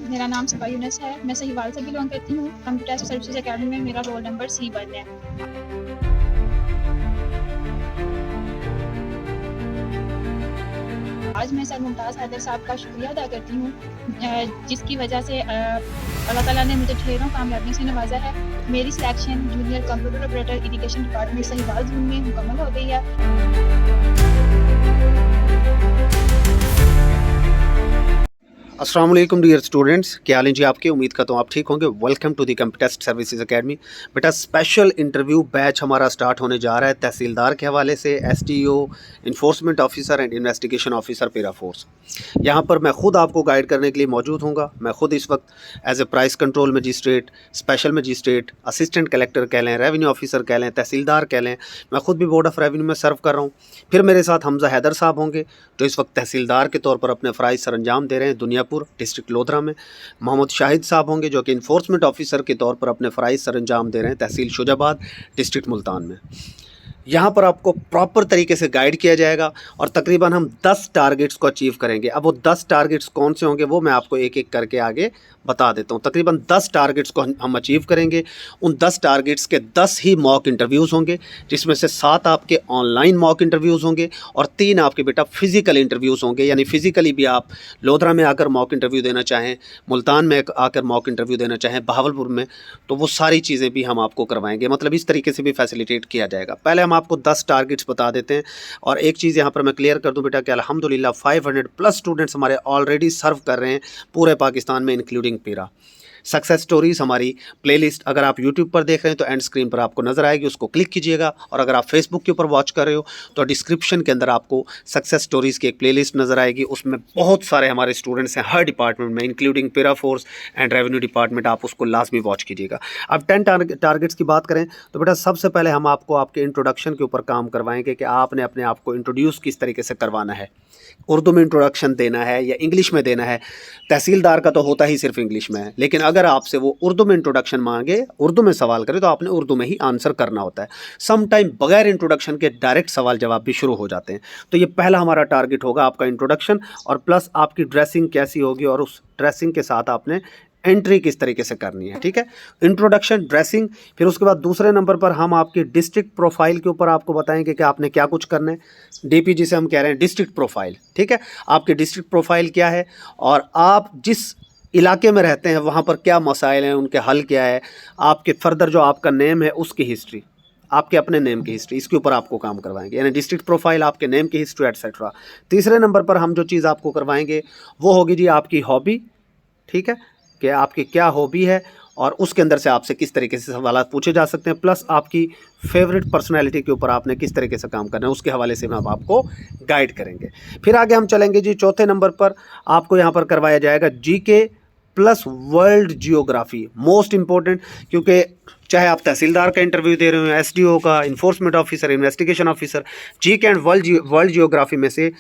मेरा नाम सबा यूनिस है। मैं सहीवाल से बिलोंग करती हूँ। कंप्यूटर सर्विसेज अकेडमी में मेरा रोल नंबर C1 है। आज मैं सर मुमताज़ हैदर साहब का शुक्रिया अदा करती हूँ, जिसकी वजह से अल्लाह ताला ने मुझे ढेरों कामयाबियों से नवाजा है। मेरी selection junior computer operator irrigation department Sahiwal zone में मुकम्मल हो गई है। अस्सलाम वालेकुम डियर स्टूडेंट्स, क्या हाल है जी आपके। उम्मीद करता हूँ आप ठीक होंगे। Welcome to the computer services academy. बेटा स्पेशल इंटरव्यू बैच हमारा स्टार्ट होने जा रहा है तहसीलदार के हवाले से, SDO, enforcement officer and investigation officer para force. यहाँ पर मैं ख़ुद आपको गाइड करने के लिए मौजूद हूँगा। मैं ख़ुद इस वक्त as a price control magistrate, special magistrate, assistant collector कह लें, रेवेन्यू ऑफिसर कह लें, तहसीलदार कह लें, मैं ख़ुद भी बोर्ड ऑफ रेवेन्यू में सर्व कर रहा हूँ। फिर मेरे साथ हमजा हैदर साहब होंगे जो इस वक्त तहसीलदार के तौर पर अपने फ़राइज़ सर अंजाम दे रहे हैं दुनियापुर डिस्ट्रिक्ट लोधरा में। मोहम्मद शाहिद साहब होंगे जो कि इन्फोर्समेंट ऑफिसर के तौर पर अपने फ़राइज़ सर अंजाम दे रहे हैं तहसील शुजाबाद डिस्ट्रिक्ट मुल्तान में। यहाँ पर आपको प्रॉपर तरीके से गाइड किया जाएगा और तकरीबन हम 10 टारगेट्स को अचीव करेंगे। अब वो 10 टारगेट्स कौन से होंगे वो मैं आपको एक एक करके आगे बता देता हूँ। तकरीबन 10 टारगेट्स को हम अचीव करेंगे। उन 10 टारगेट्स के 10 ही मॉक इंटरव्यूज़ होंगे, जिसमें से 7 आपके ऑनलाइन मॉक इंटरव्यूज़ होंगे और 3 आपके बेटा फ़िज़िकल इंटरव्यूज़ होंगे। यानी फ़िज़िकली भी आप लोधरा में आकर मॉक इंटरव्यू देना चाहें, मुल्तान में आकर मॉक इंटरव्यू देना चाहें, बहावलपुर में, तो वो सारी चीज़ें भी हम आपको करवाएंगे। मतलब इस तरीके से भी फैसिलिटेट किया जाएगा। पहले हम आपको 10 टारगेट्स बता देते हैं। और एक चीज़ यहाँ पर मैं क्लियर कर दूँ बेटा कि अल्हम्दुलिल्लाह 500+ स्टूडेंट्स हमारे ऑलरेडी सर्व कर रहे हैं पूरे पाकिस्तान में, इंक्लूडिंग पेरा। सक्सेस स्टोरीज़ हमारी प्लेलिस्ट अगर आप यूट्यूब पर देख रहे हैं तो एंड स्क्रीन पर आपको नज़र आएगी, उसको क्लिक कीजिएगा। और अगर आप फेसबुक के ऊपर वॉच कर रहे हो तो डिस्क्रिप्शन के अंदर आपको सक्सेस स्टोरीज़ की एक प्लेलिस्ट नज़र आएगी। उसमें बहुत सारे हमारे स्टूडेंट्स हैं हर डिपार्टमेंट में, इंक्लूडिंग पेरा फोर्स एंड रेवेन्यू डिपार्टमेंट। आप उसको लाजमी वॉच कीजिएगा। अब 10 टारगेट्स की बात करें तो बेटा सबसे पहले हम आपको आपके इंट्रोडक्शन के ऊपर काम करवाएंगे कि आपने अपने आप को इंट्रोड्यूस किस तरीके से करवाना है। उर्दू में इंट्रोडक्शन देना है या इंग्लिश में देना है। तहसीलदार का तो होता ही सिर्फ इंग्लिश में है, लेकिन अगर आपसे वो उर्दू में इंट्रोडक्शन मांगे, उर्दू में सवाल करे, तो आपने उर्दू में ही आंसर करना होता है। सम टाइम बगैर इंट्रोडक्शन के डायरेक्ट सवाल जवाब भी शुरू हो जाते हैं। तो ये पहला हमारा टारगेट होगा आपका इंट्रोडक्शन, और प्लस आपकी ड्रेसिंग कैसी होगी और उस ड्रेसिंग के साथ आपने एंट्री किस तरीके से करनी है। ठीक है, इंट्रोडक्शन, ड्रेसिंग। फिर उसके बाद दूसरे नंबर पर हम आपकी डिस्ट्रिक्ट प्रोफाइल के ऊपर आपको बताएंगे कि आपने क्या कुछ करना है। DP जिसे हम कह रहे हैं डिस्ट्रिक्ट प्रोफाइल। ठीक है, आपकी डिस्ट्रिक्ट प्रोफाइल क्या है और आप जिस इलाके में रहते हैं वहाँ पर क्या मसाइल हैं, उनके हल क्या है। आपके फर्दर जो आपका नेम है उसकी हिस्ट्री, आपके अपने नेम की हिस्ट्री, इसके ऊपर आपको काम करवाएंगे। यानी डिस्ट्रिक्ट प्रोफाइल, आपके नेम की हिस्ट्री एटसेट्रा। तीसरे नंबर पर हम जो चीज़ आपको करवाएंगे वो होगी जी आपकी हॉबी। ठीक है, कि आपकी क्या हॉबी है और उसके अंदर से आपसे किस तरीके से सवाल पूछे जा सकते हैं, प्लस आपकी फेवरेट पर्सनैलिटी के ऊपर आपने किस तरीके से काम करना है उसके हवाले से हम आपको गाइड करेंगे। फिर आगे हम चलेंगे जी चौथे नंबर पर आपको यहाँ पर करवाया जाएगा GK plus world geography. Most important, क्योंकि चाहे आप तहसीलदार का इंटरव्यू दे रहे हो, SDO का, enforcement officer, investigation officer, GK and world geography में से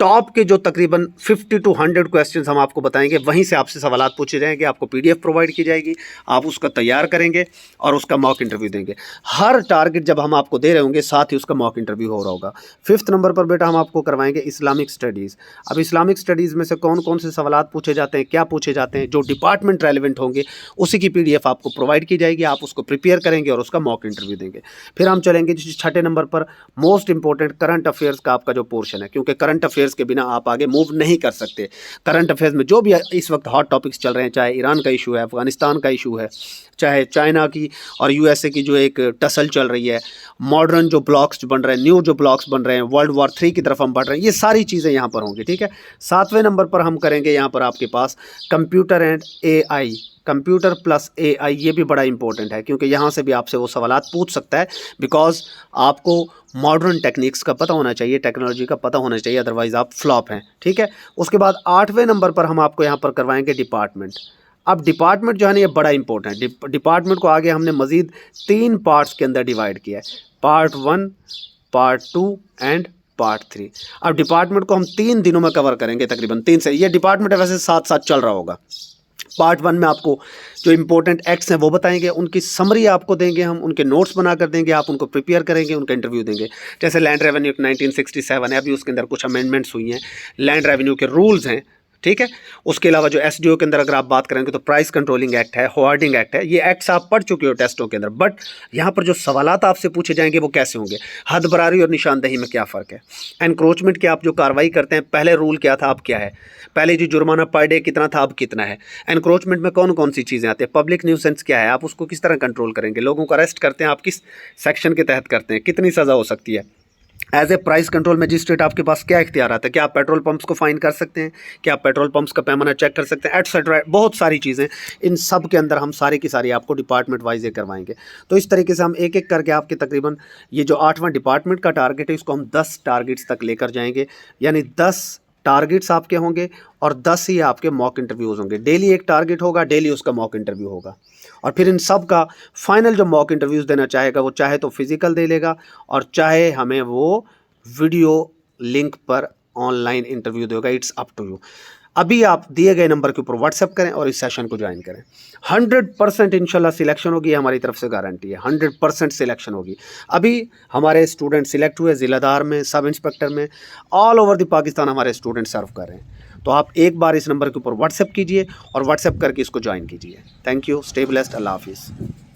टॉप के जो तकरीबन 50 to 100 क्वेश्चंस हम आपको बताएंगे, वहीं से आपसे सवालात पूछे जाएंगे। आपको PDF प्रोवाइड की जाएगी, आप उसका तैयार करेंगे और उसका मॉक इंटरव्यू देंगे। हर टारगेट जब हम आपको दे रहे होंगे साथ ही उसका मॉक इंटरव्यू हो रहा होगा। 5th नंबर पर बेटा हम आपको करवाएंगे इस्लामिक स्टडीज़। अब इस्लामिक स्टडीज़ में से कौन कौन से सवालात पूछे जाते हैं, क्या पूछे जाते हैं, जो डिपार्टमेंट रेलिवेंट होंगे उसी की PDF आपको प्रोवाइड की जाएगी। आप उसको प्रिपेयर करेंगे और उसका मॉक इंटरव्यू देंगे। फिर हम चलेंगे छठे नंबर पर, मोस्ट इंपॉर्टेंट करंट अफेयर्स का आपका जो पोर्शन है, क्योंकि करंट अफेयर्स के बिना आप आगे मूव नहीं कर सकते। करंट अफेयर्स में जो भी इस वक्त हॉट टॉपिक्स चल रहे हैं, चाहे ईरान का इशू है, अफगानिस्तान का इशू है, चाहे चाइना की और USA की जो एक टसल चल रही है, मॉडर्न जो ब्लॉक्स बन रहे हैं, न्यू जो ब्लॉक्स बन रहे हैं, World War 3 की तरफ हम बढ़ रहे हैं, ये सारी चीज़ें यहाँ पर होंगी। ठीक है, 7वें नंबर पर हम करेंगे यहाँ पर आपके पास computer and AI, computer plus AI। ये भी बड़ा इंपॉर्टेंट है क्योंकि यहाँ से भी आपसे वो सवालात पूछ सकता है, बिकॉज आपको मॉडर्न टेक्निक्स का पता होना चाहिए, टेक्नोलॉजी का पता होना चाहिए, अदरवाइज़ आप फ्लॉप हैं। ठीक है, उसके बाद 8वें नंबर पर हम आपको यहाँ पर करवाएंगे डिपार्टमेंट। अब डिपार्टमेंट जो है ना ये बड़ा इंपॉर्टेंट है। डिपार्टमेंट को आगे हमने मज़ीद 3 पार्ट्स के अंदर डिवाइड किया है, पार्ट 1, पार्ट 2 एंड पार्ट 3। अब डिपार्टमेंट को हम 3 दिनों में कवर करेंगे, तकरीबन 3 से। ये डिपार्टमेंट वैसे साथ साथ चल रहा होगा। पार्ट 1 में आपको जो इंपॉर्टेंट एक्ट्स हैं वो बताएंगे, उनकी समरी आपको देंगे, हम उनके नोट्स बना कर देंगे, आप उनको प्रिपेयर करेंगे, उनका इंटरव्यू देंगे। जैसे लैंड रेवेन्यू एक्ट 1967 है, अभी उसके अंदर कुछ अमेंडमेंट्स हुई हैं। लैंड रेवेन्यू के रूल्स हैं, ठीक है। उसके अलावा जो एसडीओ के अंदर अगर आप बात करेंगे तो प्राइस कंट्रोलिंग एक्ट है, होर्डिंग एक्ट है, ये एक्ट्स आप पढ़ चुके हो टेस्टों के अंदर। बट यहाँ पर जो सवालात आपसे पूछे जाएंगे वो कैसे होंगे, हद बरारी और निशानदही में क्या फ़र्क है, एनक्रोचमेंट की आप जो कार्रवाई करते हैं, पहले रूल क्या था अब क्या है, पहले जो जुर्माना पर डे कितना था अब कितना है, एनक्रोचमेंट में कौन कौन सी चीज़ें आती है, पब्लिक न्यूसेंस क्या है, आप उसको किस तरह कंट्रोल करेंगे, लोगों को अरेस्ट करते हैं आप किस सेक्शन के तहत करते हैं, कितनी सज़ा हो सकती है, as a price control magistrate आपके पास क्या इख्तियार आता है, क्या आप पेट्रोल पंप्स को फाइन कर सकते हैं, क्या आप पेट्रोल पंप्स का पैमाना चेक कर सकते हैं, एटसेट्रा, बहुत सारी चीज़ें। इन सब के अंदर हम सारी की सारी आपको डिपार्टमेंट वाइज ये करवाएंगे। तो इस तरीके से हम एक एक करके आपके तकरीबन ये जो 8वां डिपार्टमेंट का टारगेट है इसको हम 10 टारगेट्स तक लेकर जाएंगे, यानी 10 टारगेट्स आपके होंगे और 10 ही आपके मॉक इंटरव्यूज़ होंगे। डेली एक टारगेट होगा, डेली उसका मॉक इंटरव्यू होगा, और फिर इन सब का फाइनल जो मॉक इंटरव्यूज़ देना चाहेगा वो चाहे तो फिजिकल दे लेगा और चाहे हमें वो वीडियो लिंक पर ऑनलाइन इंटरव्यू देगा। It's up to you. अभी आप दिए गए नंबर के ऊपर व्हाट्सएप करें और इस सेशन को ज्वाइन करें। 100% इंशाल्लाह सिलेक्शन होगी, हमारी तरफ से गारंटी है, 100% सिलेक्शन होगी। अभी हमारे स्टूडेंट सिलेक्ट हुए ज़िलादार में, सब इंस्पेक्टर में, ऑल ओवर द पाकिस्तान हमारे स्टूडेंट सर्व कर रहे हैं। तो आप एक बार इस नंबर के ऊपर व्हाट्सएप कीजिए और व्हाट्सएप करके इसको ज्वाइन कीजिए। थैंक यू, स्टे ब्लेस्ड, अल्लाह हाफिज़।